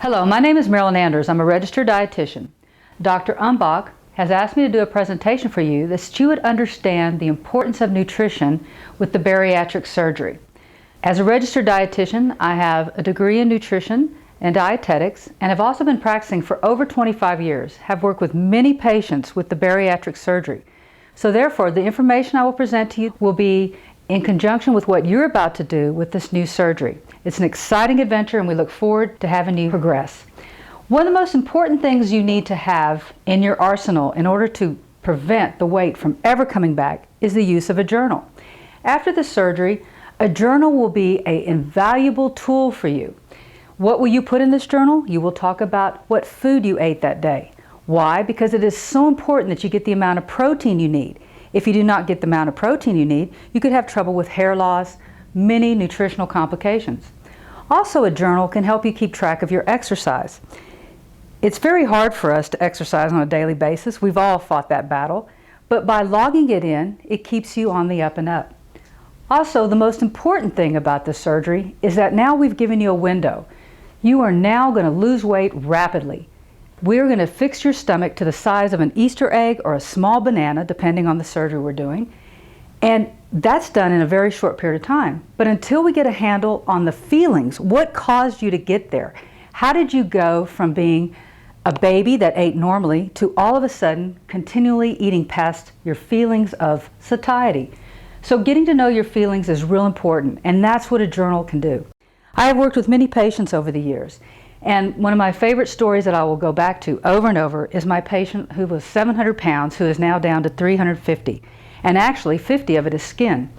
Hello, my name is Marilyn Anders. I'm a registered dietitian. Dr. Umbach has asked me to do a presentation for you that you would understand the importance of nutrition with the bariatric surgery. As a registered dietitian, I have a degree in nutrition and dietetics and have also been practicing for over 25 years, have worked with many patients with the bariatric surgery. So therefore, the information I will present to you will be in conjunction with what you're about to do with this new surgery. It's an exciting adventure and we look forward to having you progress. One of the most important things you need to have in your arsenal in order to prevent the weight from ever coming back is the use of a journal. After the surgery, a journal will be an invaluable tool for you. What will you put in this journal? You will talk about what food you ate that day. Why? Because it is so important that you get the amount of protein you need. If you do not get the amount of protein you need, you could have trouble with hair loss, many nutritional complications. Also, a journal can help you keep track of your exercise. It's very hard for us to exercise on a daily basis. We've all fought that battle. But by logging it in, it keeps you on the up and up. Also, the most important thing about this surgery is that now we've given you a window. You are now going to lose weight rapidly. We're going to fix your stomach to the size of an Easter egg or a small banana, depending on the surgery we're doing. And that's done in a very short period of time. But until we get a handle on the feelings, what caused you to get there? How did you go from being a baby that ate normally to all of a sudden continually eating past your feelings of satiety? So getting to know your feelings is real important, and that's what a journal can do. I have worked with many patients over the years, and one of my favorite stories that I will go back to over and over is my patient who was 700 pounds who is now down to 350, and actually 50 of it is skin.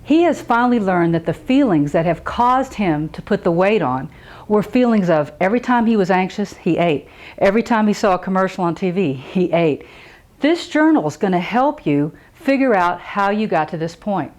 He has finally learned that the feelings that have caused him to put the weight on were feelings of every time he was anxious, he ate. Every time he saw a commercial on TV, he ate. This journal is going to help you figure out how you got to this point.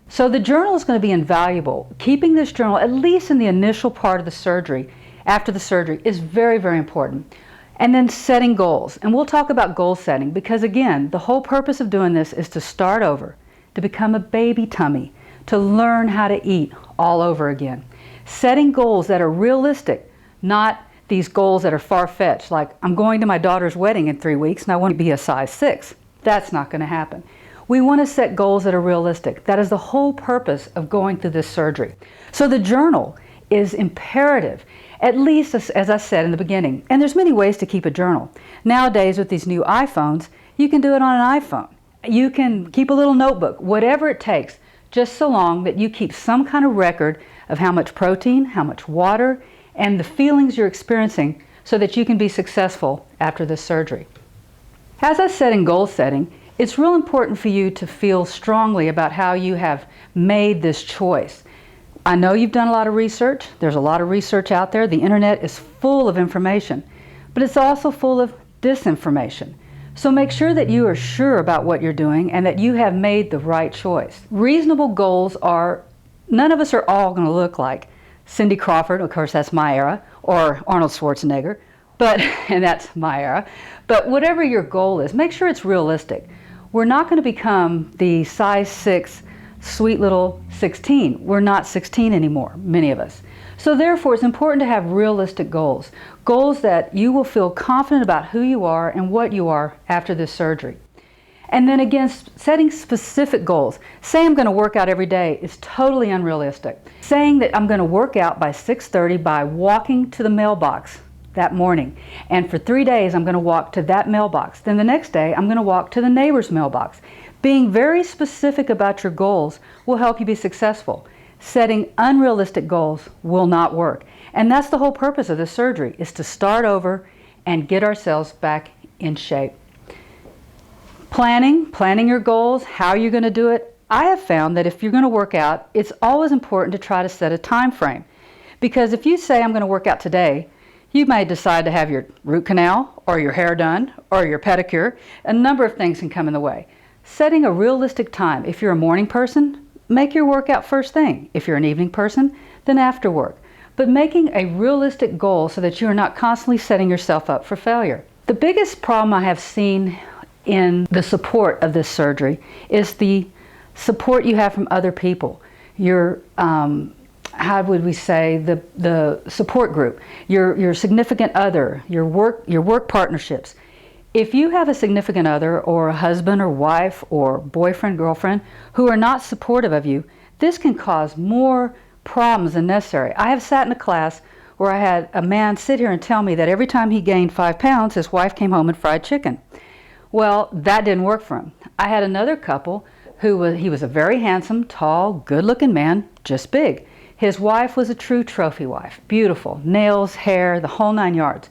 So the journal is going to be invaluable. Keeping this journal, at least in the initial part of the surgery, after the surgery, is very, very important. And then setting goals. And we'll talk about goal setting because, again, the whole purpose of doing this is to start over, to become a baby tummy, to learn how to eat all over again. Setting goals that are realistic, not these goals that are far-fetched, like I'm going to my daughter's wedding in 3 weeks and I want to be a size 6. That's not going to happen. We want to set goals that are realistic. That is the whole purpose of going through this surgery. So the journal is imperative, at least as I said in the beginning. And there's many ways to keep a journal. Nowadays with these new iPhones, you can do it on an iPhone. You can keep a little notebook, whatever it takes, just so long that you keep some kind of record of how much protein, how much water, and the feelings you're experiencing so that you can be successful after this surgery. As I said in goal setting, it's real important for you to feel strongly about how you have made this choice. I know you've done a lot of research. There's a lot of research out there. The internet is full of information, but it's also full of disinformation. So make sure that you are sure about what you're doing and that you have made the right choice. Reasonable goals are, none of us are all going to look like Cindy Crawford, of course that's my era, or Arnold Schwarzenegger, and that's my era. But whatever your goal is, make sure it's realistic. We're not going to become the size 6 sweet little 16. We're not 16 anymore, many of us. So therefore, it's important to have realistic goals. Goals that you will feel confident about who you are and what you are after this surgery. And then again, setting specific goals. Say I'm going to work out every day is totally unrealistic. Saying that I'm going to work out by 6:30 by walking to the mailbox that morning. And for 3 days, I'm going to walk to that mailbox. Then the next day, I'm going to walk to the neighbor's mailbox. Being very specific about your goals will help you be successful. Setting unrealistic goals will not work. And that's the whole purpose of this surgery, is to start over and get ourselves back in shape. Planning your goals, how you're going to do it. I have found that if you're going to work out, it's always important to try to set a time frame. Because if you say I'm going to work out today, you may decide to have your root canal or your hair done or your pedicure. A number of things can come in the way. Setting a realistic time. If you're a morning person, make your workout first thing. If you're an evening person, then after work. But making a realistic goal so that you're not constantly setting yourself up for failure. The biggest problem I have seen in the support of this surgery is the support you have from other people. Your how would we say, the support group, your significant other, your work partnerships. If you have a significant other or a husband or wife or boyfriend, girlfriend who are not supportive of you, this can cause more problems than necessary. I have sat in a class where I had a man sit here and tell me that every time he gained 5 pounds, his wife came home and fried chicken. Well, that didn't work for him. I had another couple he was a very handsome, tall, good-looking man, just big. His wife was a true trophy wife, beautiful, nails, hair, the whole 9 yards.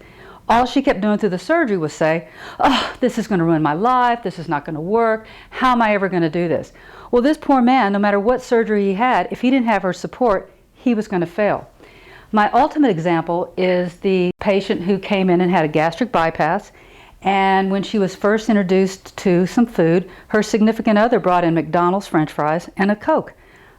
All she kept doing through the surgery was say, "Oh, this is going to ruin my life, this is not going to work, how am I ever going to do this?" Well, this poor man, no matter what surgery he had, if he didn't have her support, he was going to fail. My ultimate example is the patient who came in and had a gastric bypass, and when she was first introduced to some food, her significant other brought in McDonald's French fries and a Coke.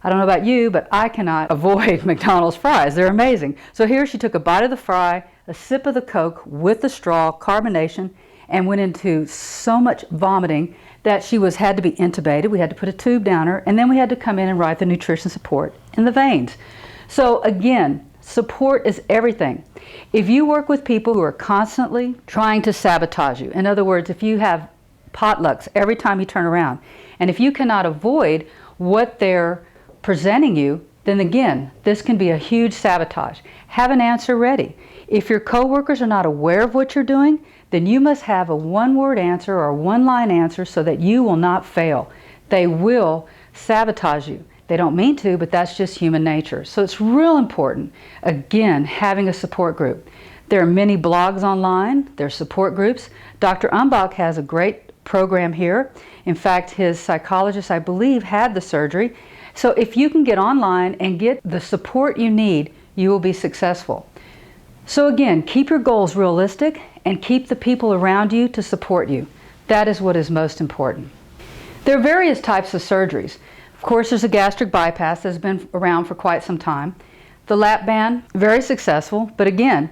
I don't know about you, but I cannot avoid McDonald's fries. They're amazing. So here she took a bite of the fry, a sip of the Coke with the straw, carbonation, and went into so much vomiting that she had to be intubated. We had to put a tube down her, and then we had to come in and write the nutrition support in the veins. So again, support is everything. If you work with people who are constantly trying to sabotage you, in other words, if you have potlucks every time you turn around, and if you cannot avoid what they're presenting you, then again, this can be a huge sabotage. Have an answer ready. If your coworkers are not aware of what you're doing, then you must have a one-word answer or a one-line answer so that you will not fail. They will sabotage you. They don't mean to, but that's just human nature. So it's real important, again, having a support group. There are many blogs online, there are support groups. Dr. Umbach has a great program here. In fact, his psychologist, I believe, had the surgery. So if you can get online and get the support you need, you will be successful. So again, keep your goals realistic and keep the people around you to support you. That is what is most important. There are various types of surgeries. Of course, there's a gastric bypass that's been around for quite some time. The lap band, very successful, but again,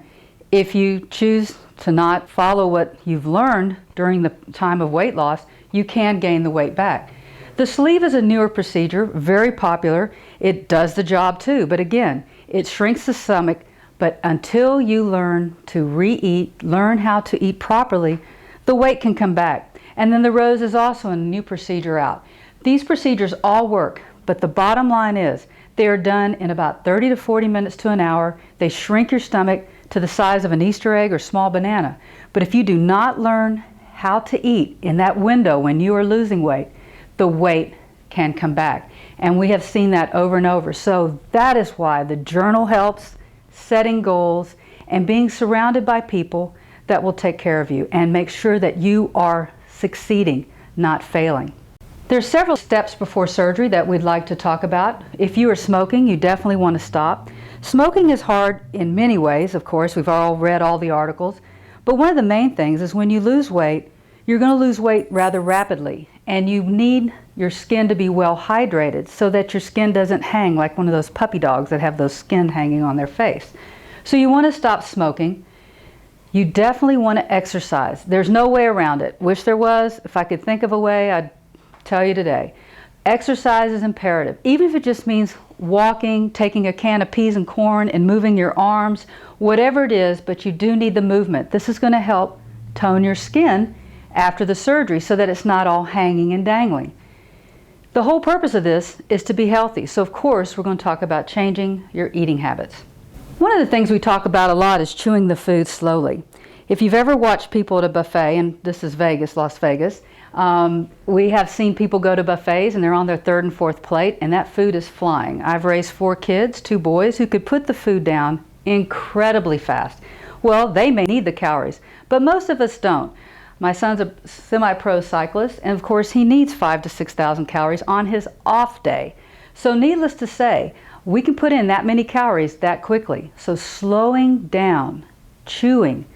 if you choose to not follow what you've learned during the time of weight loss, you can gain the weight back. The sleeve is a newer procedure, very popular. It does the job too, but again, it shrinks the stomach, but until you learn to re-eat, learn how to eat properly, the weight can come back. And then the rose is also a new procedure out. These procedures all work, but the bottom line is they are done in about 30 to 40 minutes to an hour. They shrink your stomach to the size of an Easter egg or small banana. But if you do not learn how to eat in that window when you are losing weight, the weight can come back. And we have seen that over and over. So that is why the journal helps, setting goals, and being surrounded by people that will take care of you and make sure that you are succeeding, not failing. There are several steps before surgery that we'd like to talk about. If you are smoking, you definitely want to stop. Smoking is hard in many ways, of course. We've all read all the articles. But one of the main things is when you lose weight, you're going to lose weight rather rapidly. And you need your skin to be well hydrated so that your skin doesn't hang like one of those puppy dogs that have those skin hanging on their face. So you want to stop smoking. You definitely want to exercise. There's no way around it. Wish there was. If I could think of a way, I'd tell you today. Exercise is imperative, even if it just means walking, taking a can of peas and corn and moving your arms, whatever it is, but you do need the movement. This is going to help tone your skin after the surgery so that it's not all hanging and dangling. The whole purpose of this is to be healthy. So of course we're going to talk about changing your eating habits. One of the things we talk about a lot is chewing the food slowly. If you've ever watched people at a buffet, and this is Vegas, Las Vegas, we have seen people go to buffets and they're on their third and fourth plate and that food is flying. I've raised 4 kids, 2 boys, who could put the food down incredibly fast. Well, they may need the calories, but most of us don't. My son's a semi-pro cyclist and of course he needs 5,000 to 6,000 calories on his off day. So needless to say, we can put in that many calories that quickly. So slowing down, chewing.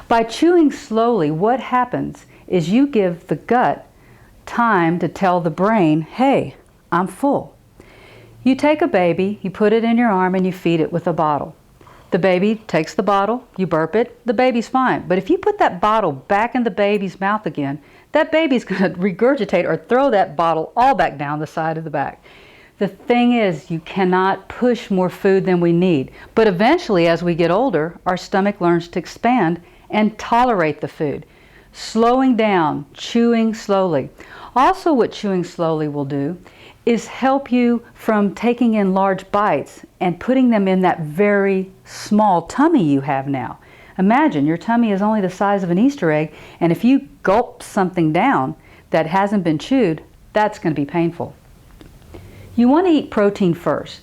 By chewing slowly, what happens is you give the gut time to tell the brain, hey, I'm full. You take a baby, you put it in your arm and you feed it with a bottle. The baby takes the bottle, you burp it, the baby's fine. But if you put that bottle back in the baby's mouth again, that baby's going to regurgitate or throw that bottle all back down the side of the back. The thing is, you cannot push more food than we need. But eventually, as we get older, our stomach learns to expand and tolerate the food. Slowing down, chewing slowly. Also, what chewing slowly will do is help you from taking in large bites and putting them in that very small tummy you have now. Imagine your tummy is only the size of an Easter egg, and if you gulp something down that hasn't been chewed, that's going to be painful. You want to eat protein first.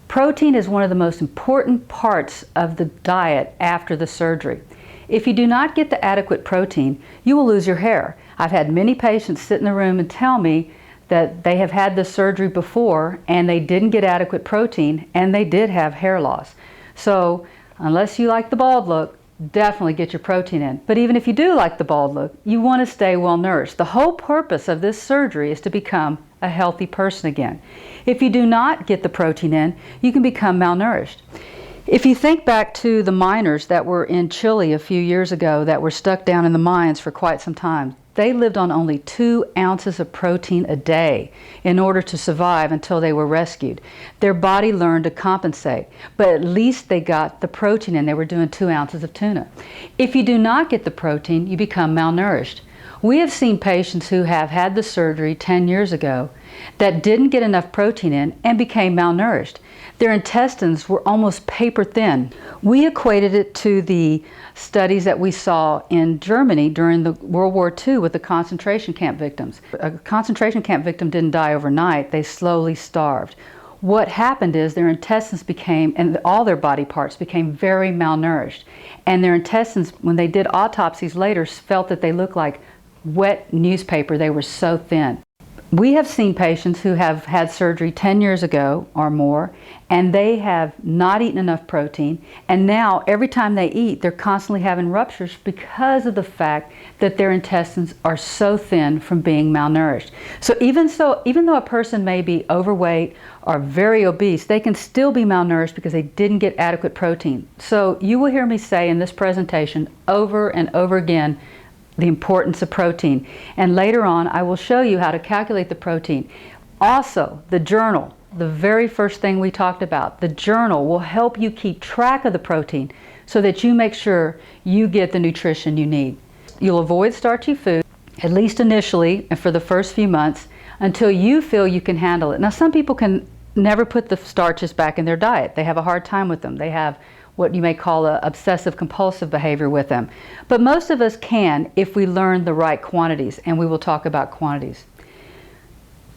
Protein is one of the most important parts of the diet after the surgery. If you do not get the adequate protein, you will lose your hair. I've had many patients sit in the room and tell me that they have had the surgery before and they didn't get adequate protein and they did have hair loss. So unless you like the bald look, definitely get your protein in. But even if you do like the bald look, you want to stay well nourished. The whole purpose of this surgery is to become a healthy person again. If you do not get the protein in, you can become malnourished. If you think back to the miners that were in Chile a few years ago that were stuck down in the mines for quite some time, they lived on only 2 ounces of protein a day in order to survive until they were rescued. Their body learned to compensate, but at least they got the protein and they were doing 2 ounces of tuna. If you do not get the protein, you become malnourished. We have seen patients who have had the surgery 10 years ago that didn't get enough protein in and became malnourished. Their intestines were almost paper thin. We equated it to the studies that we saw in Germany during the World War II with the concentration camp victims. A concentration camp victim didn't die overnight, they slowly starved. What happened is their intestines became, and all their body parts became very malnourished. And their intestines, when they did autopsies later, felt that they looked like wet newspaper. They were so thin. We have seen patients who have had surgery 10 years ago or more, and they have not eaten enough protein, and now every time they eat, they're constantly having ruptures because of the fact that their intestines are so thin from being malnourished. So even though a person may be overweight or very obese, they can still be malnourished because they didn't get adequate protein. So you will hear me say in this presentation over and over again the importance of protein. And later on, I will show you how to calculate the protein. Also, the journal, the very first thing we talked about, the journal will help you keep track of the protein so that you make sure you get the nutrition you need. You'll avoid starchy food, at least initially and for the first few months, until you feel you can handle it. Now, some people can never put the starches back in their diet. They have a hard time with them. They have what you may call a obsessive compulsive behavior with them. But most of us can if we learn the right quantities, and we will talk about quantities.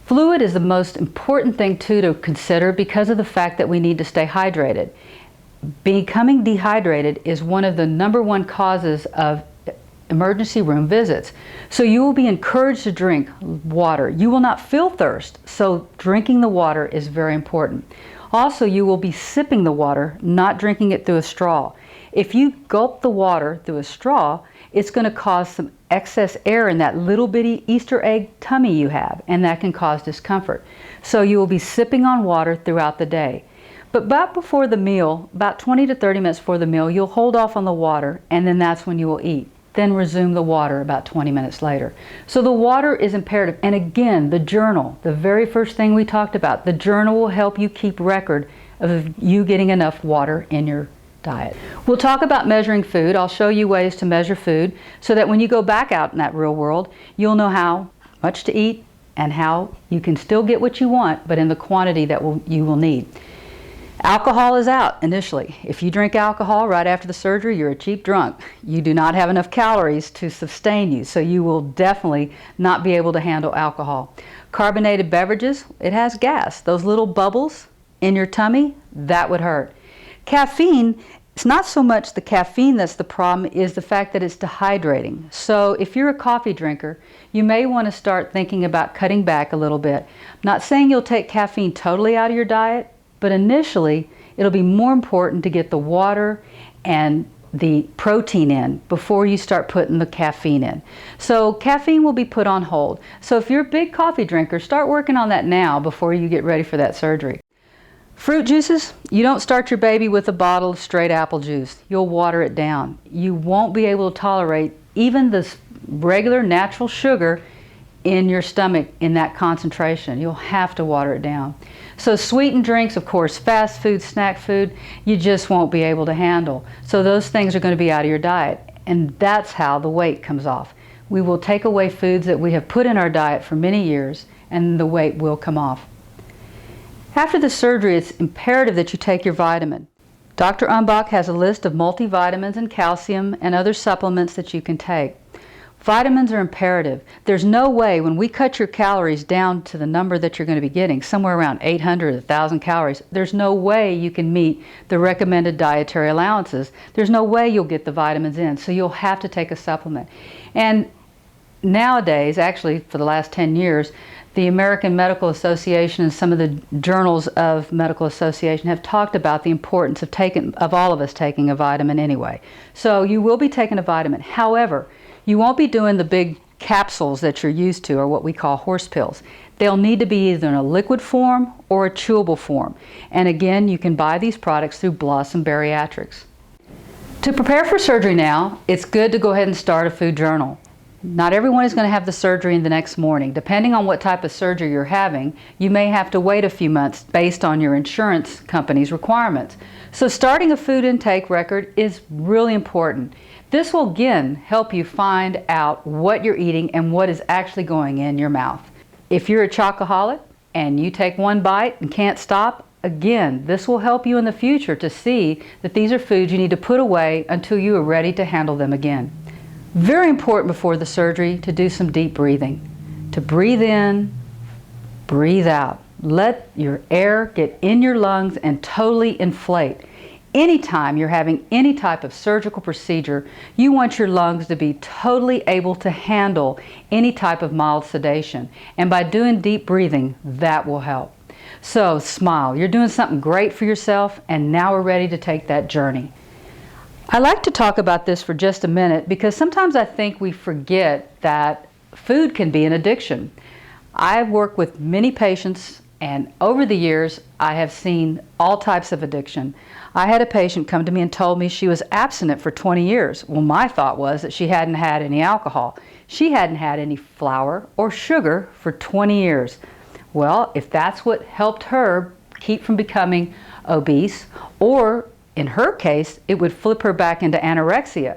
Fluid is the most important thing too to consider because of the fact that we need to stay hydrated. Becoming dehydrated is one of the #1 causes of emergency room visits. So you will be encouraged to drink water. You will not feel thirst, so drinking the water is very important. Also, you will be sipping the water, not drinking it through a straw. If you gulp the water through a straw, it's going to cause some excess air in that little bitty Easter egg tummy you have, and that can cause discomfort. So you will be sipping on water throughout the day. But about before the meal, about 20 to 30 minutes before the meal, you'll hold off on the water, and then that's when you will eat. Then resume the water about 20 minutes later. So the water is imperative. And again, the journal, the very first thing we talked about, the journal will help you keep record of you getting enough water in your diet. We'll talk about measuring food. I'll show you ways to measure food so that when you go back out in that real world, you'll know how much to eat and how you can still get what you want, but in the quantity that you will need. Alcohol is out initially. If you drink alcohol right after the surgery, you're a cheap drunk. You do not have enough calories to sustain you, so you will definitely not be able to handle alcohol. Carbonated beverages, it has gas. Those little bubbles in your tummy, that would hurt. Caffeine, it's not so much the caffeine that's the problem, is the fact that it's dehydrating. So if you're a coffee drinker, you may want to start thinking about cutting back a little bit. I'm not saying you'll take caffeine totally out of your diet, but initially, it'll be more important to get the water and the protein in before you start putting the caffeine in. So caffeine will be put on hold. So if you're a big coffee drinker, start working on that now before you get ready for that surgery. Fruit juices, you don't start your baby with a bottle of straight apple juice. You'll water it down. You won't be able to tolerate even this regular natural sugar in your stomach in that concentration. You'll have to water it down. So sweetened drinks, of course, fast food, snack food, you just won't be able to handle. So those things are going to be out of your diet, and that's how the weight comes off. We will take away foods that we have put in our diet for many years, and the weight will come off. After the surgery, it's imperative that you take your vitamin. Dr. Umbach has a list of multivitamins and calcium and other supplements that you can take. Vitamins are imperative. There's no way when we cut your calories down to the number that you're going to be getting, somewhere around 800, 1,000 calories, there's no way you can meet the recommended dietary allowances. There's no way you'll get the vitamins in, so you'll have to take a supplement. And nowadays, actually for the last 10 years, the American Medical Association and some of the journals of medical association have talked about the importance of all of us taking a vitamin anyway. So you will be taking a vitamin. However, you won't be doing the big capsules that you're used to, or what we call horse pills. They'll need to be either in a liquid form or a chewable form. And again, you can buy these products through Blossom Bariatrics. To prepare for surgery now, it's good to go ahead and start a food journal. Not everyone is going to have the surgery the next morning. Depending on what type of surgery you're having, you may have to wait a few months based on your insurance company's requirements. So starting a food intake record is really important. This will again help you find out what you're eating and what is actually going in your mouth. If you're a chocoholic and you take one bite and can't stop, again, this will help you in the future to see that these are foods you need to put away until you are ready to handle them again. Very important before the surgery to do some deep breathing. To breathe in, breathe out. Let your air get in your lungs and totally inflate. Anytime you're having any type of surgical procedure, you want your lungs to be totally able to handle any type of mild sedation. And by doing deep breathing, that will help. So smile. You're doing something great for yourself, and now we're ready to take that journey. I like to talk about this for just a minute because sometimes I think we forget that food can be an addiction. I've worked with many patients, and over the years I have seen all types of addiction. I had a patient come to me and told me she was abstinent for 20 years. Well, my thought was that she hadn't had any alcohol. She hadn't had any flour or sugar for 20 years. Well, if that's what helped her keep from becoming obese, or in her case, it would flip her back into anorexia.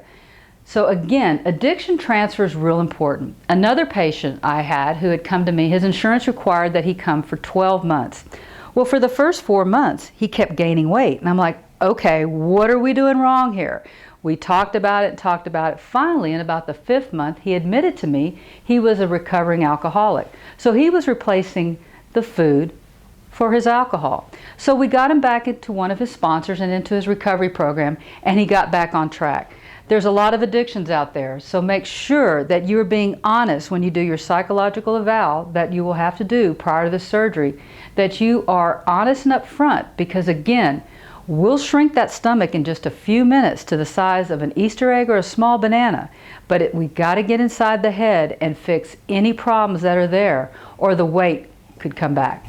So again, addiction transfer is real important. Another patient I had who had come to me, his insurance required that he come for 12 months. Well, for the first 4 months, he kept gaining weight. And I'm like, okay, what are we doing wrong here? We talked about it and talked about it. Finally, in about the 5th month, he admitted to me he was a recovering alcoholic. So he was replacing the food for his alcohol. So we got him back into one of his sponsors and into his recovery program, and he got back on track. There's a lot of addictions out there, so make sure that you're being honest when you do your psychological eval that you will have to do prior to the surgery, that you are honest and upfront, because again, we'll shrink that stomach in just a few minutes to the size of an Easter egg or a small banana, but we got to get inside the head and fix any problems that are there, or the weight could come back.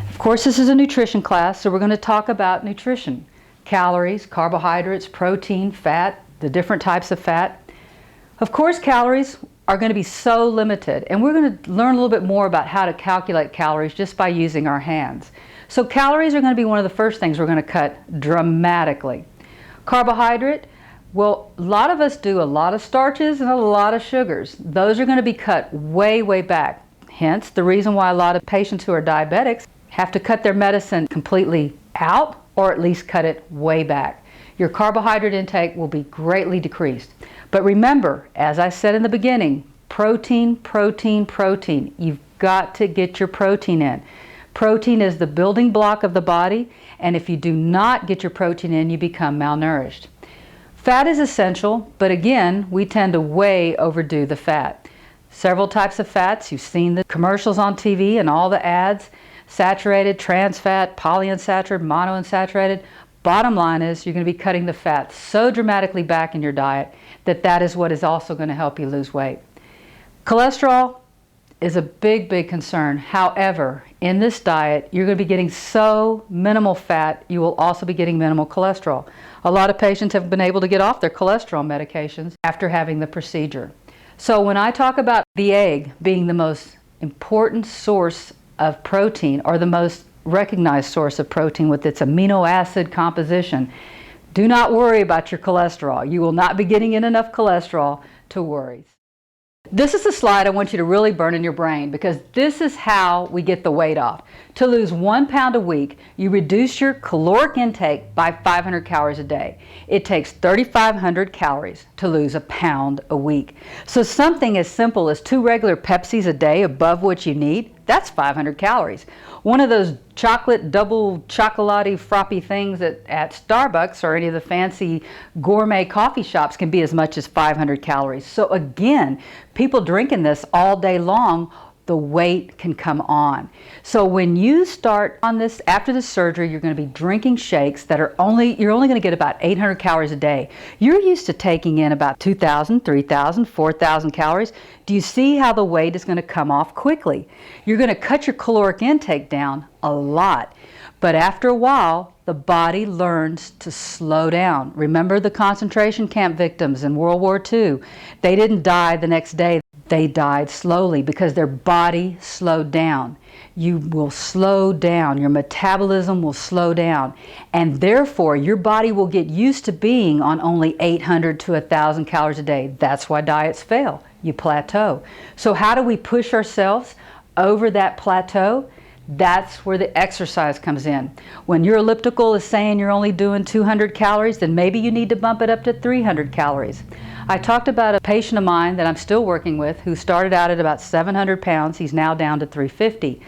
Of course, this is a nutrition class, so we're going to talk about nutrition. Calories, carbohydrates, protein, fat, the different types of fat. Of course, calories are going to be so limited, and we're going to learn a little bit more about how to calculate calories just by using our hands. So calories are going to be one of the first things we're going to cut dramatically. Carbohydrate, well, a lot of us do a lot of starches and a lot of sugars. Those are going to be cut way, way back. Hence, the reason why a lot of patients who are diabetics have to cut their medicine completely out, or at least cut it way back. Your carbohydrate intake will be greatly decreased. But remember, as I said in the beginning, protein, protein, protein. You've got to get your protein in. Protein is the building block of the body, and if you do not get your protein in, you become malnourished. Fat is essential, but again, we tend to way overdo the fat. Several types of fats. You've seen the commercials on TV and all the ads. Saturated, trans fat, polyunsaturated, monounsaturated. Bottom line is you're going to be cutting the fat so dramatically back in your diet that that is what is also going to help you lose weight. Cholesterol is a big, big concern. However, in this diet, you're going to be getting so minimal fat, you will also be getting minimal cholesterol. A lot of patients have been able to get off their cholesterol medications after having the procedure. So when I talk about the egg being the most important source of protein, or the most recognized source of protein with its amino acid composition. Do not worry about your cholesterol. You will not be getting in enough cholesterol to worry. This is a slide I want you to really burn in your brain, because this is how we get the weight off. To lose 1 pound a week, you reduce your caloric intake by 500 calories a day. It takes 3,500 calories to lose a pound a week. So something as simple as 2 regular Pepsis a day above what you need, that's 500 calories. One of those chocolate, double chocolatey, froppy things at Starbucks or any of the fancy gourmet coffee shops can be as much as 500 calories. So again, people drinking this all day long, the weight can come on. So when you start on this after the surgery, you're going to be drinking shakes that you're only going to get about 800 calories a day. You're used to taking in about 2,000, 3,000, 4,000 calories. Do you see how the weight is going to come off quickly? You're going to cut your caloric intake down a lot. But after a while, the body learns to slow down. Remember the concentration camp victims in World War II? They didn't die the next day. They died slowly because their body slowed down. You will slow down. Your metabolism will slow down. And therefore, your body will get used to being on only 800 to 1,000 calories a day. That's why diets fail. You plateau. So how do we push ourselves over that plateau? That's where the exercise comes in. When your elliptical is saying you're only doing 200 calories, then maybe you need to bump it up to 300 calories. I talked about a patient of mine that I'm still working with who started out at about 700 pounds. He's now down to 350.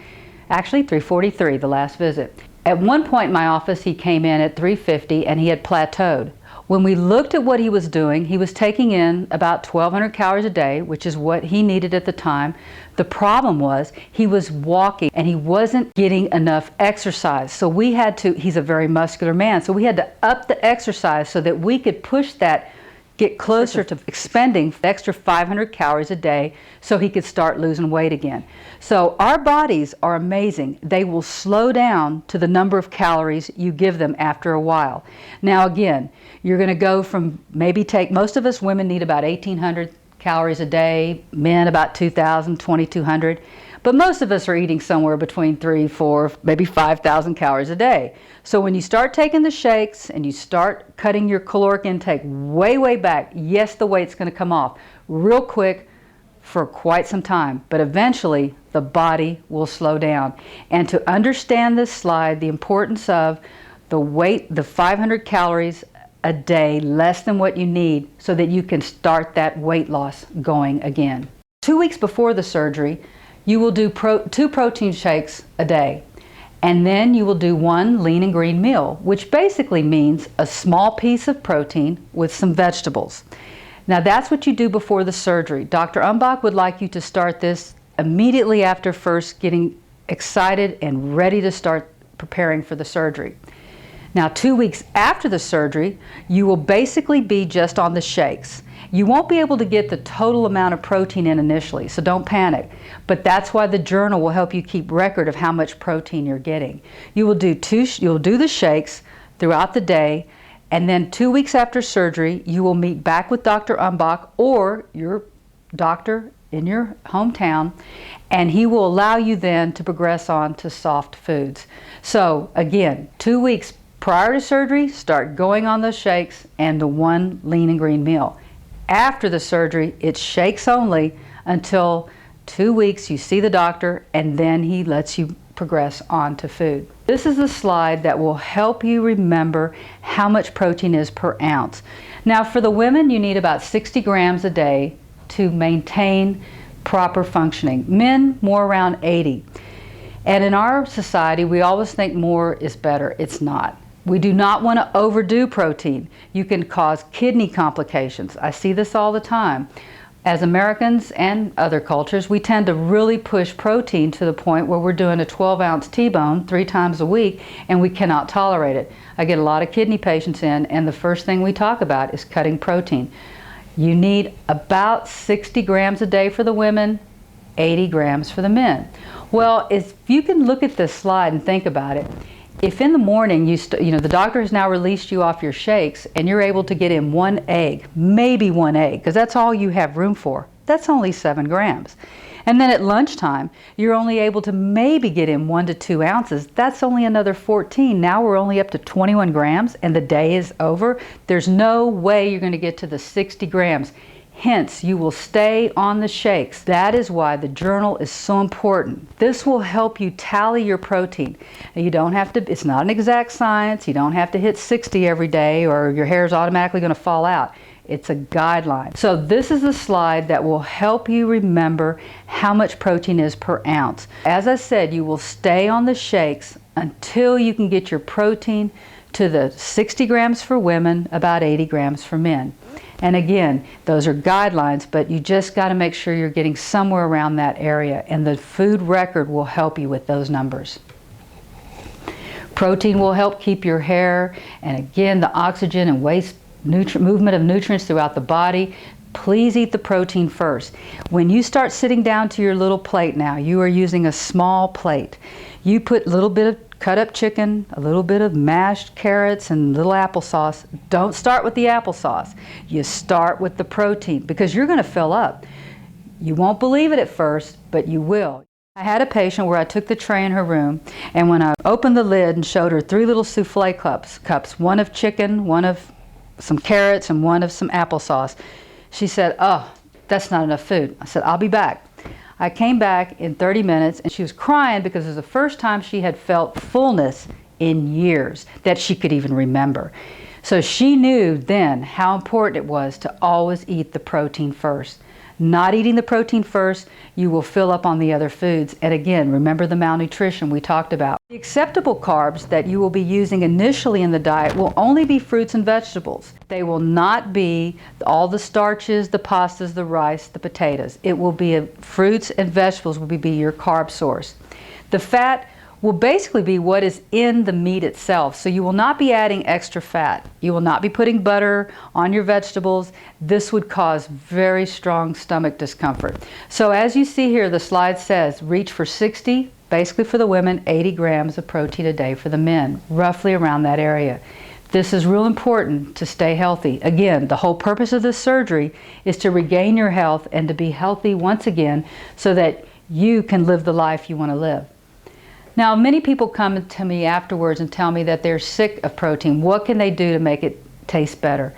Actually, 343 the last visit. At one point in my office, he came in at 350 and he had plateaued. When we looked at what he was doing, he was taking in about 1,200 calories a day, which is what he needed at the time. The problem was he was walking and he wasn't getting enough exercise. So we had to, he's a very muscular man, so we had to up the exercise so that we could push that, get closer to expending the extra 500 calories a day so he could start losing weight again. So our bodies are amazing. They will slow down to the number of calories you give them after a while. Now again, you're going to go from most of us women need about 1,800 calories a day, men about 2,000, 2,200. But most of us are eating somewhere between 3,000, 4,000, maybe 5,000 calories a day. So when you start taking the shakes and you start cutting your caloric intake way back, yes, the weight's going to come off real quick for quite some time. But eventually, the body will slow down. And to understand this slide, the importance of the weight, the 500 calories a day, less than what you need, so that you can start that weight loss going again. 2 weeks before the surgery, you will do 2 protein shakes a day. And then you will do 1 lean and green meal, which basically means a small piece of protein with some vegetables. Now that's what you do before the surgery. Dr. Umbach would like you to start this immediately after first getting excited and ready to start preparing for the surgery. Now 2 weeks after the surgery, you will basically be just on the shakes. You won't be able to get the total amount of protein in initially, so don't panic. But that's why the journal will help you keep record of how much protein you're getting. You'll do the shakes throughout the day, and then 2 weeks after surgery, you will meet back with Dr. Umbach or your doctor in your hometown, and he will allow you then to progress on to soft foods. So again, 2 weeks prior to surgery, start going on those shakes and the 1 lean and green meal. After the surgery, it's shakes only until 2 weeks you see the doctor, and then he lets you progress on to food. This is the slide that will help you remember how much protein is per ounce. Now for the women, you need about 60 grams a day to maintain proper functioning. Men, more around 80. And in our society, we always think more is better. It's not. We do not want to overdo protein. You can cause kidney complications. I see this all the time. As Americans and other cultures, we tend to really push protein to the point where we're doing a 12-ounce T-bone 3 times a week and we cannot tolerate it. I get a lot of kidney patients in, and the first thing we talk about is cutting protein. You need about 60 grams a day for the women, 80 grams for the men. Well, if you can look at this slide and think about it, if in the morning the doctor has now released you off your shakes and you're able to get in 1 egg, maybe 1 egg, because that's all you have room for, that's only 7 grams. And then at lunchtime, you're only able to maybe get in 1 to 2 ounces. That's only another 14. Now we're only up to 21 grams and the day is over. There's no way you're going to get to the 60 grams. Hence, you will stay on the shakes. That is why the journal is so important. This will help you tally your protein. You don't have to, it's not an exact science. You don't have to hit 60 every day or your hair is automatically going to fall out. It's a guideline. So this is a slide that will help you remember how much protein is per ounce. As I said, you will stay on the shakes until you can get your protein to the 60 grams for women, about 80 grams for men. And again, those are guidelines, but you just got to make sure you're getting somewhere around that area, and the food record will help you with those numbers. Protein will help keep your hair, and again, the oxygen and waste movement of nutrients throughout the body. Please eat the protein first. When you start sitting down to your little plate now, you are using a small plate. You put a little bit of cut up chicken, a little bit of mashed carrots, and a little applesauce. Don't start with the applesauce. You start with the protein because you're going to fill up. You won't believe it at first, but you will. I had a patient where I took the tray in her room, and when I opened the lid and showed her 3 little souffle cups, one of chicken, one of some carrots, and one of some applesauce, she said, "Oh, that's not enough food." I said, "I'll be back." I came back in 30 minutes and she was crying because it was the first time she had felt fullness in years that she could even remember. So she knew then how important it was to always eat the protein first. Not eating the protein first, you will fill up on the other foods. And again, remember the malnutrition we talked about. The acceptable carbs that you will be using initially in the diet will only be fruits and vegetables. They will not be all the starches, the pastas, the rice, the potatoes. It will be fruits and vegetables will be your carb source. The fat will basically be what is in the meat itself. So you will not be adding extra fat. You will not be putting butter on your vegetables. This would cause very strong stomach discomfort. So as you see here, the slide says reach for 60, basically for the women, 80 grams of protein a day for the men, roughly around that area. This is real important to stay healthy. Again, the whole purpose of this surgery is to regain your health and to be healthy once again so that you can live the life you want to live. Now, many people come to me afterwards and tell me that they're sick of protein. What can they do to make it taste better?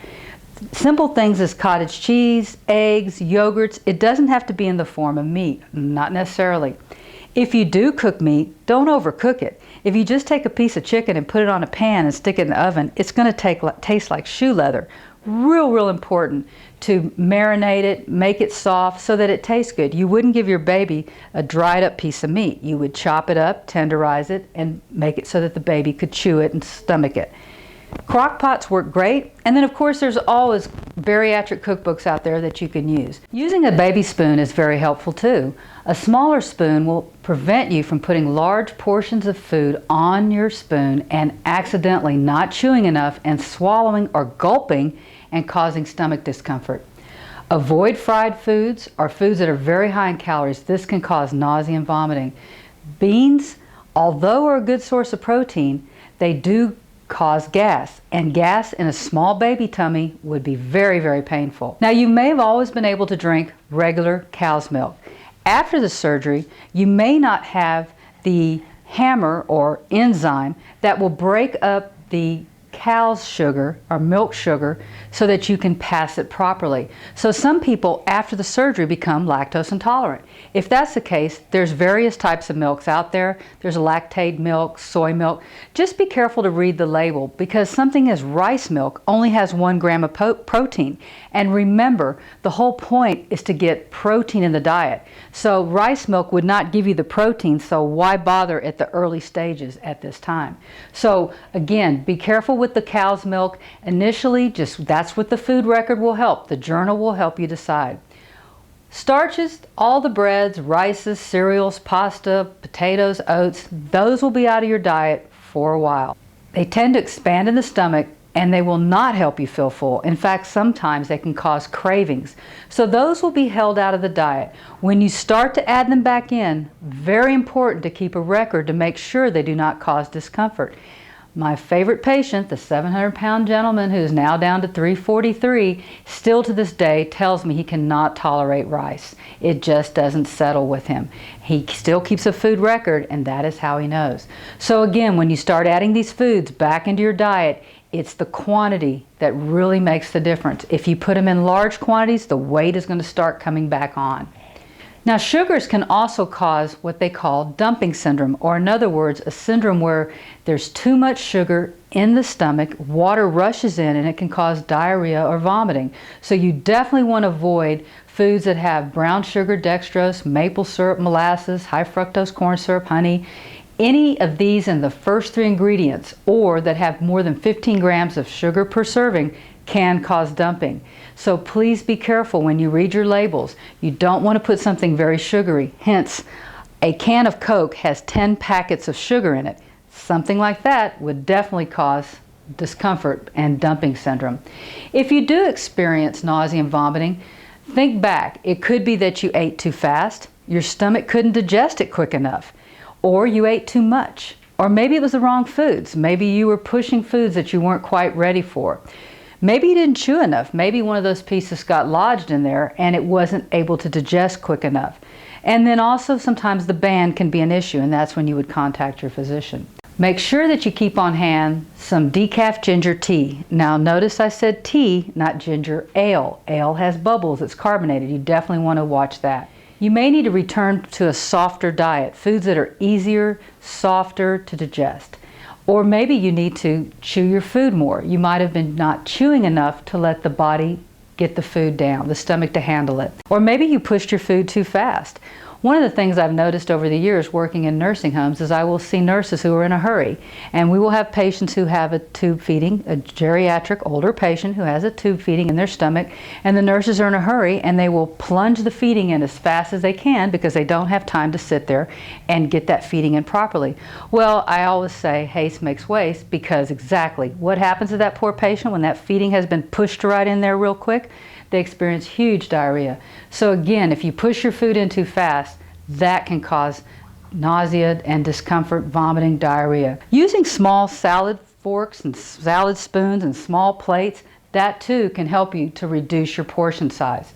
Simple things as cottage cheese, eggs, yogurts. It doesn't have to be in the form of meat, not necessarily. If you do cook meat, don't overcook it. If you just take a piece of chicken and put it on a pan and stick it in the oven, it's going to taste like shoe leather. Real important to marinate it, make it soft so that it tastes good. You wouldn't give your baby a dried up piece of meat. You would chop it up, tenderize it, and make it so that the baby could chew it and stomach it. Crock pots work great, and then of course there's always bariatric cookbooks out there that you can use. Using a baby spoon is very helpful too. A smaller spoon will prevent you from putting large portions of food on your spoon and accidentally not chewing enough and swallowing or gulping and causing stomach discomfort. Avoid fried foods or foods that are very high in calories. This can cause nausea and vomiting. Beans, although are a good source of protein, they do cause gas, and gas in a small baby tummy would be very painful. Now, you may have always been able to drink regular cow's milk. After the surgery, you may not have the hammer or enzyme that will break up the cow's sugar or milk sugar so that you can pass it properly. So some people after the surgery become lactose intolerant. If that's the case, there's various types of milks out there. There's lactate milk, soy milk. Just be careful to read the label because something as rice milk only has 1 gram of protein. And remember, the whole point is to get protein in the diet. So rice milk would not give you the protein, so why bother at the early stages at this time? So again, be careful with the cow's milk. Initially, that's what the food record will help. The journal will help you decide. Starches, all the breads, rices, cereals, pasta, potatoes, oats, those will be out of your diet for a while. They tend to expand in the stomach and they will not help you feel full. In fact, sometimes they can cause cravings. So those will be held out of the diet. When you start to add them back in, very important to keep a record to make sure they do not cause discomfort. My favorite patient, the 700-pound gentleman who's now down to 343, still to this day tells me he cannot tolerate rice. It just doesn't settle with him. He still keeps a food record, and that is how he knows. So again, when you start adding these foods back into your diet, it's the quantity that really makes the difference. If you put them in large quantities, the weight is going to start coming back on. Now, sugars can also cause what they call dumping syndrome, or in other words, a syndrome where there's too much sugar in the stomach, water rushes in, and it can cause diarrhea or vomiting. So you definitely want to avoid foods that have brown sugar, dextrose, maple syrup, molasses, high fructose corn syrup, honey. Any of these in the first 3 ingredients, or that have more than 15 grams of sugar per serving, can cause dumping. So please be careful when you read your labels. You don't want to put something very sugary. Hence, a can of Coke has 10 packets of sugar in it. Something like that would definitely cause discomfort and dumping syndrome. If you do experience nausea and vomiting, think back. It could be that you ate too fast, your stomach couldn't digest it quick enough, or you ate too much, or maybe it was the wrong foods. Maybe you were pushing foods that you weren't quite ready for. Maybe you didn't chew enough. Maybe one of those pieces got lodged in there and it wasn't able to digest quick enough. And then also sometimes the band can be an issue, and that's when you would contact your physician. Make sure that you keep on hand some decaf ginger tea. Now notice I said tea, not ginger ale. Ale has bubbles, it's carbonated. You definitely want to watch that. You may need to return to a softer diet, foods that are easier, softer to digest. Or maybe you need to chew your food more. You might have been not chewing enough to let the body get the food down, the stomach to handle it. Or maybe you pushed your food too fast. One of the things I've noticed over the years working in nursing homes is I will see nurses who are in a hurry, and we will have patients who have a tube feeding, a geriatric older patient who has a tube feeding in their stomach, and the nurses are in a hurry and they will plunge the feeding in as fast as they can because they don't have time to sit there and get that feeding in properly. Well, I always say haste makes waste, because exactly what happens to that poor patient when that feeding has been pushed right in there real quick? They experience huge diarrhea. So again, if you push your food in too fast, that can cause nausea and discomfort, vomiting, diarrhea. Using small salad forks and salad spoons and small plates, that too can help you to reduce your portion size.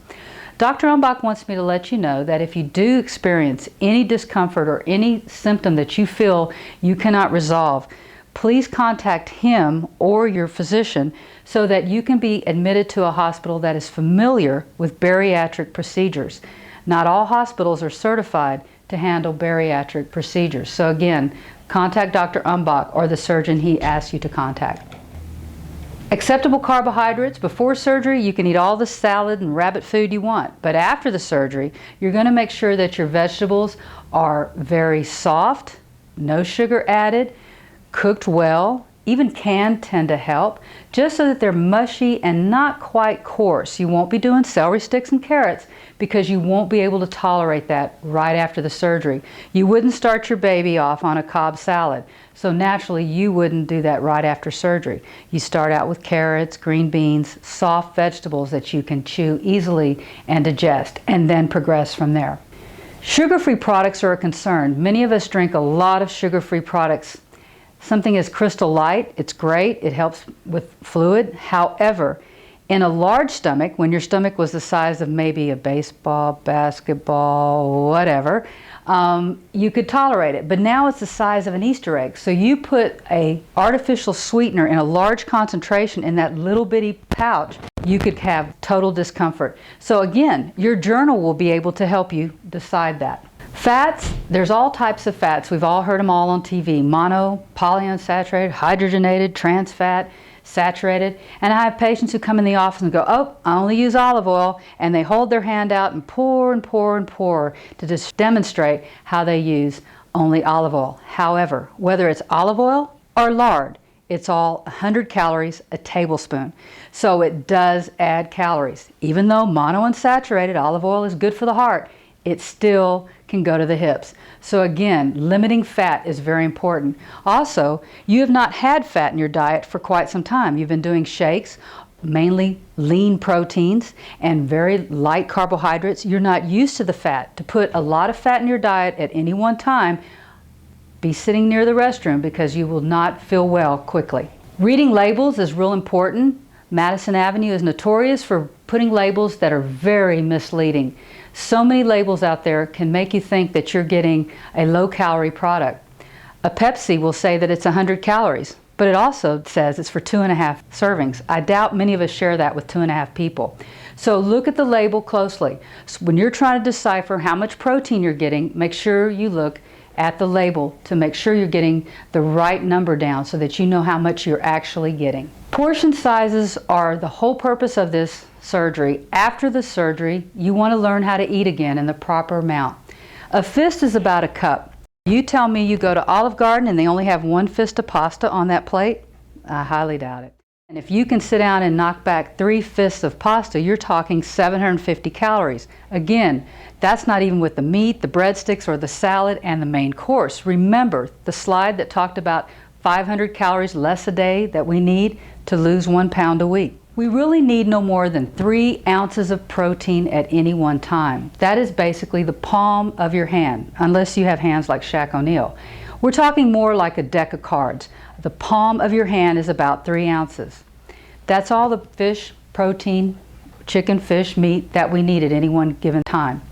Dr. Umbach wants me to let you know that if you do experience any discomfort or any symptom that you feel you cannot resolve, please contact him or your physician so that you can be admitted to a hospital that is familiar with bariatric procedures. Not all hospitals are certified to handle bariatric procedures. So again, contact Dr. Umbach or the surgeon he asks you to contact. Acceptable carbohydrates. Before surgery, you can eat all the salad and rabbit food you want. But after the surgery, you're going to make sure that your vegetables are very soft, no sugar added, cooked well. Even canned tend to help, just so that they're mushy and not quite coarse. You won't be doing celery sticks and carrots because you won't be able to tolerate that right after the surgery. You wouldn't start your baby off on a Cobb salad, so naturally you wouldn't do that right after surgery. You start out with carrots, green beans, soft vegetables that you can chew easily and digest, and then progress from there. Sugar-free products are a concern. Many of us drink a lot of sugar-free products. Something is Crystal Light, it's great, it helps with fluid. However, in a large stomach, when your stomach was the size of maybe a baseball, basketball, whatever, you could tolerate it. But now it's the size of an Easter egg. So you put an artificial sweetener in a large concentration in that little bitty pouch, you could have total discomfort. So again, your journal will be able to help you decide that. Fats, there's all types of fats. We've all heard them all on TV. Mono, polyunsaturated, hydrogenated, trans fat, saturated. And I have patients who come in the office and go, oh, I only use olive oil, and they hold their hand out and pour and pour and pour to just demonstrate how they use only olive oil. However, whether it's olive oil or lard, it's all 100 calories a tablespoon. So it does add calories. Even though monounsaturated olive oil is good for the heart, it still can go to the hips. So again, limiting fat is very important. Also, you have not had fat in your diet for quite some time. You've been doing shakes, mainly lean proteins and very light carbohydrates. You're not used to the fat. To put a lot of fat in your diet at any one time be sitting near the restroom because you will not feel well quickly. Reading labels is real important. Madison Avenue is notorious for putting labels that are very misleading. So many labels out there can make you think that you're getting a low-calorie product. A Pepsi will say that it's 100 calories, but it also says it's for 2.5 servings. I doubt many of us share that with 2.5 people. So look at the label closely. So when you're trying to decipher how much protein you're getting, make sure you look at the label to make sure you're getting the right number down so that you know how much you're actually getting. Portion sizes are the whole purpose of this surgery. After the surgery, you want to learn how to eat again in the proper amount. A fist is about a cup. You tell me you go to Olive Garden and they only have 1 fist of pasta on that plate? I highly doubt it. And if you can sit down and knock back 3 fists of pasta, you're talking 750 calories. Again, that's not even with the meat, the breadsticks, or the salad and the main course. Remember the slide that talked about 500 calories less a day that we need to lose 1 pound a week. We really need no more than 3 ounces of protein at any one time. That is basically the palm of your hand, unless you have hands like Shaq O'Neal. We're talking more like a deck of cards. The palm of your hand is about 3 ounces. That's all the fish, protein, chicken, fish, meat that we need at any one given time.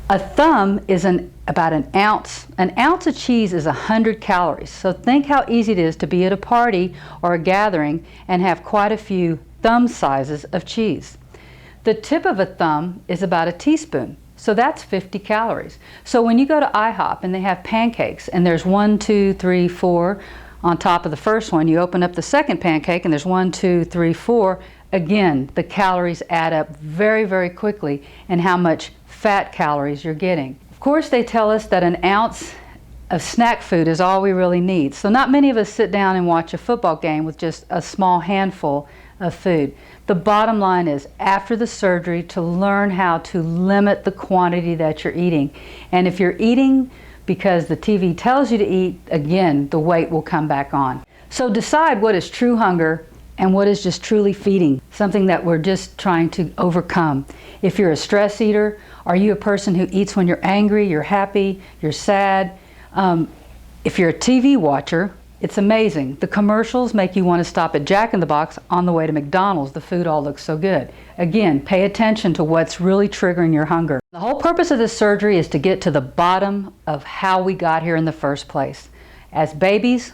A thumb is about an ounce. An ounce of cheese is 100 calories. So think how easy it is to be at a party or a gathering and have quite a few thumb sizes of cheese. The tip of a thumb is about a teaspoon. So that's 50 calories. So when you go to IHOP and they have pancakes and there's 1, 2, 3, 4 on top of the first one, you open up the second pancake and there's 1, 2, 3, 4. Again, the calories add up very, very quickly and how much fat calories you're getting. Of course, they tell us that an ounce of snack food is all we really need. So not many of us sit down and watch a football game with just a small handful of food. The bottom line is, after the surgery, to learn how to limit the quantity that you're eating. And if you're eating because the TV tells you to eat, again, the weight will come back on. So decide what is true hunger and what is just truly feeding, something that we're just trying to overcome. If you're a stress eater, are you a person who eats when you're angry, you're happy, you're sad? If you're a TV watcher, it's amazing. The commercials make you want to stop at Jack in the Box on the way to McDonald's. The food all looks so good. Again, pay attention to what's really triggering your hunger. The whole purpose of this surgery is to get to the bottom of how we got here in the first place. As babies,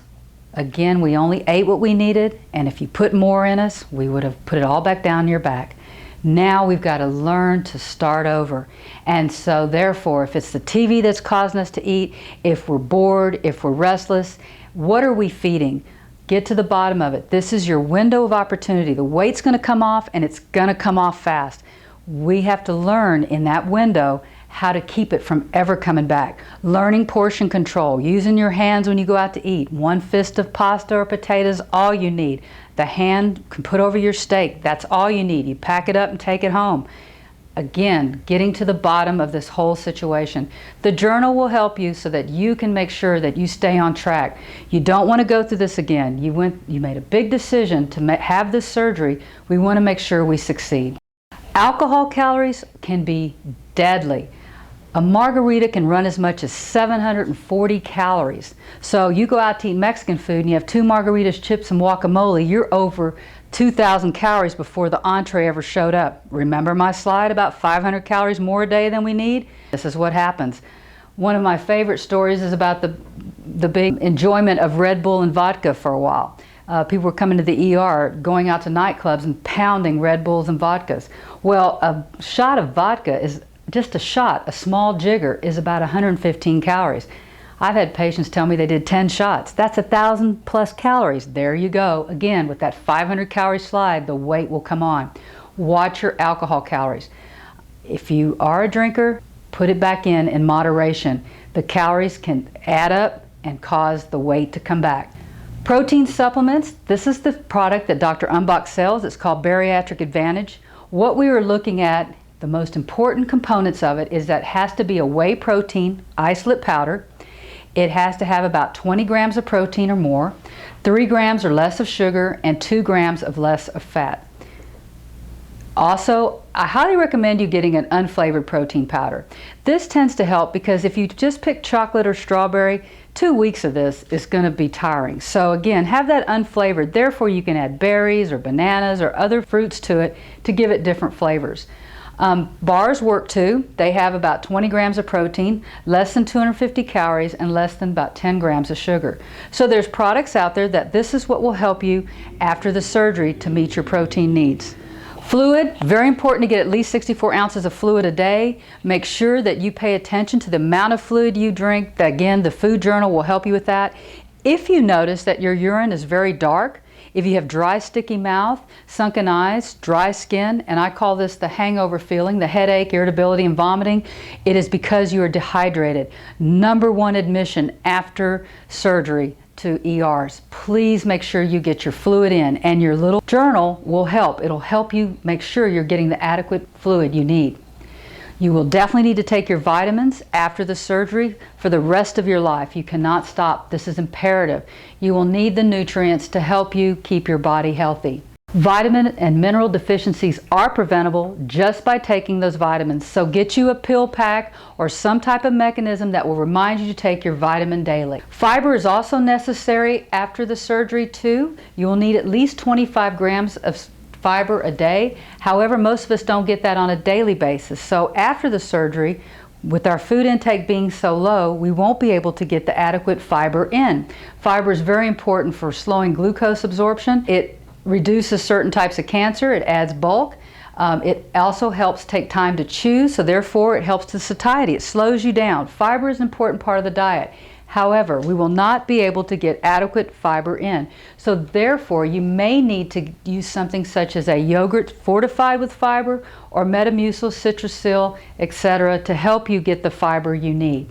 again, we only ate what we needed, and if you put more in us, we would have put it all back down your back. Now we've got to learn to start over. And so therefore, if it's the TV that's causing us to eat, if we're bored, if we're restless, what are we feeding? Get to the bottom of it. This is your window of opportunity. The weight's going to come off, and it's going to come off fast. We have to learn in that window how to keep it from ever coming back. Learning portion control, using your hands when you go out to eat. 1 fist of pasta or potatoes, all you need. The hand can put over your steak, that's all you need. You pack it up and take it home. Again, getting to the bottom of this whole situation. The journal will help you so that you can make sure that you stay on track. You don't want to go through this again. You made a big decision to have this surgery. We want to make sure we succeed. Alcohol calories can be deadly. A margarita can run as much as 740 calories. So you go out to eat Mexican food and you have 2 margaritas, chips, and guacamole, you're over 2,000 calories before the entree ever showed up. Remember my slide about 500 calories more a day than we need? This is what happens. One of my favorite stories is about the big enjoyment of Red Bull and vodka for a while. People were coming to the ER, going out to nightclubs and pounding Red Bulls and vodkas. Well, a shot of vodka is just a shot, a small jigger, is about 115 calories. I've had patients tell me they did 10 shots. That's 1,000 plus calories. There you go. Again, with that 500 calorie slide, the weight will come on. Watch your alcohol calories. If you are a drinker, put it back in moderation. The calories can add up and cause the weight to come back. Protein supplements, this is the product that Dr. Umbach sells. It's called Bariatric Advantage. What we were looking at, the most important components of it is that it has to be a whey protein isolate powder. It has to have about 20 grams of protein or more, 3 grams or less of sugar, and 2 grams of less of fat. Also, I highly recommend you getting an unflavored protein powder. This tends to help because if you just pick chocolate or strawberry, 2 weeks of this is going to be tiring. So again, have that unflavored. Therefore, you can add berries or bananas or other fruits to it to give it different flavors. Bars work too. They have about 20 grams of protein, less than 250 calories, and less than about 10 grams of sugar. So there's products out there that this is what will help you after the surgery to meet your protein needs. Fluid, very important to get at least 64 ounces of fluid a day. Make sure that you pay attention to the amount of fluid you drink. Again, the food journal will help you with that. If you notice that your urine is very dark, if you have dry, sticky mouth, sunken eyes, dry skin, and I call this the hangover feeling, the headache, irritability, and vomiting, it is because you are dehydrated. #1 admission after surgery to ERs. Please make sure you get your fluid in, and your little journal will help. It'll help you make sure you're getting the adequate fluid you need. You will definitely need to take your vitamins after the surgery for the rest of your life. You cannot stop. This is imperative. You will need the nutrients to help you keep your body healthy. Vitamin and mineral deficiencies are preventable just by taking those vitamins. So get you a pill pack or some type of mechanism that will remind you to take your vitamin daily. Fiber is also necessary after the surgery too. You will need at least 25 grams of fiber a day. However, most of us don't get that on a daily basis. So after the surgery, with our food intake being so low, we won't be able to get the adequate fiber in. Fiber is very important for slowing glucose absorption. It reduces certain types of cancer. It adds bulk. It also helps take time to chew, so therefore it helps the satiety. It slows you down. Fiber is an important part of the diet. However, we will not be able to get adequate fiber in. So therefore, you may need to use something such as a yogurt fortified with fiber or Metamucil, Citrussil, etc. to help you get the fiber you need.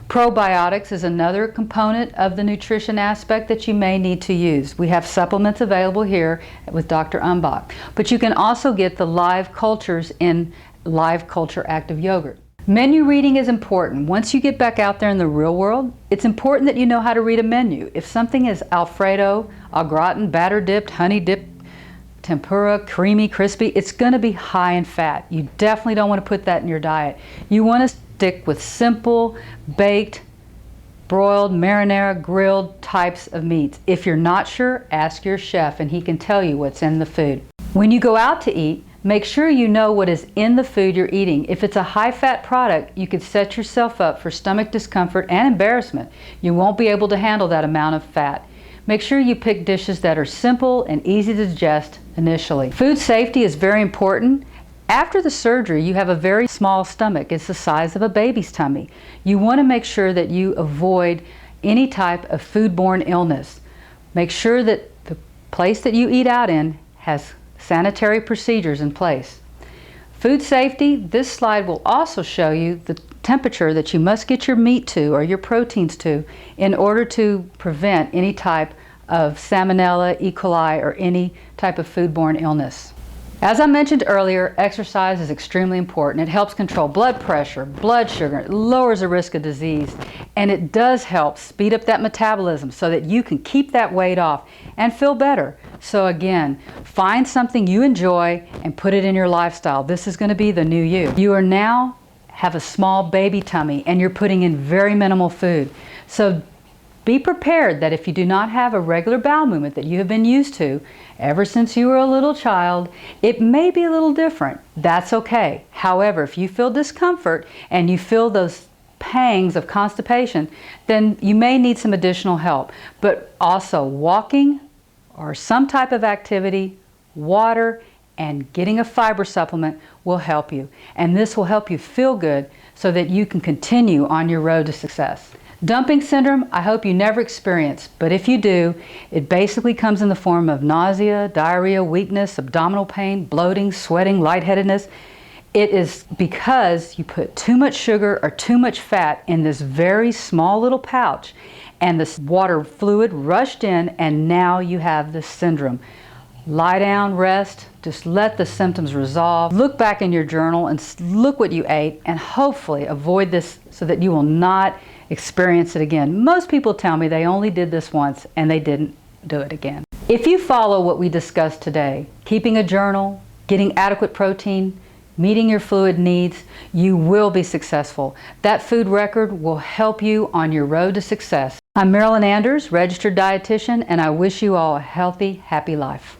Probiotics is another component of the nutrition aspect that you may need to use. We have supplements available here with Dr. Umbach. But you can also get the live cultures in Live Culture Active Yogurt. Menu reading is important. Once you get back out there in the real world, it's important that you know how to read a menu. If something is Alfredo, au gratin, batter dipped, honey dipped, tempura, creamy, crispy, it's going to be high in fat. You definitely don't want to put that in your diet. You want to stick with simple, baked, broiled, marinara, grilled types of meats. If you're not sure, ask your chef and he can tell you what's in the food. When you go out to eat, make sure you know what is in the food you're eating. If it's a high-fat product, you could set yourself up for stomach discomfort and embarrassment. You won't be able to handle that amount of fat. Make sure you pick dishes that are simple and easy to digest initially. Food safety is very important. After the surgery, you have a very small stomach. It's the size of a baby's tummy. You want to make sure that you avoid any type of foodborne illness. Make sure that the place that you eat out in has sanitary procedures in place. Food safety, this slide will also show you the temperature that you must get your meat to or your proteins to in order to prevent any type of Salmonella, E. coli, or any type of foodborne illness. As I mentioned earlier, exercise is extremely important. It helps control blood pressure, blood sugar, it lowers the risk of disease, and it does help speed up that metabolism so that you can keep that weight off and feel better. So again, find something you enjoy and put it in your lifestyle. This is going to be the new you. You are now have a small baby tummy and you're putting in very minimal food. So be prepared that if you do not have a regular bowel movement that you have been used to ever since you were a little child, it may be a little different. That's okay. However, if you feel discomfort and you feel those pangs of constipation, then you may need some additional help. But also walking or some type of activity, water, and getting a fiber supplement will help you. And this will help you feel good so that you can continue on your road to success. Dumping syndrome, I hope you never experience, but if you do, it basically comes in the form of nausea, diarrhea, weakness, abdominal pain, bloating, sweating, lightheadedness. It is because you put too much sugar or too much fat in this very small little pouch, and this water fluid rushed in, and now you have this syndrome. Lie down, rest, just let the symptoms resolve. Look back in your journal and look what you ate, and hopefully avoid this so that you will not experience it again. Most people tell me they only did this once and they didn't do it again. If you follow what we discussed today, keeping a journal, getting adequate protein, meeting your fluid needs, you will be successful. That food record will help you on your road to success. I'm Marilyn Anders, registered dietitian, and I wish you all a healthy, happy life.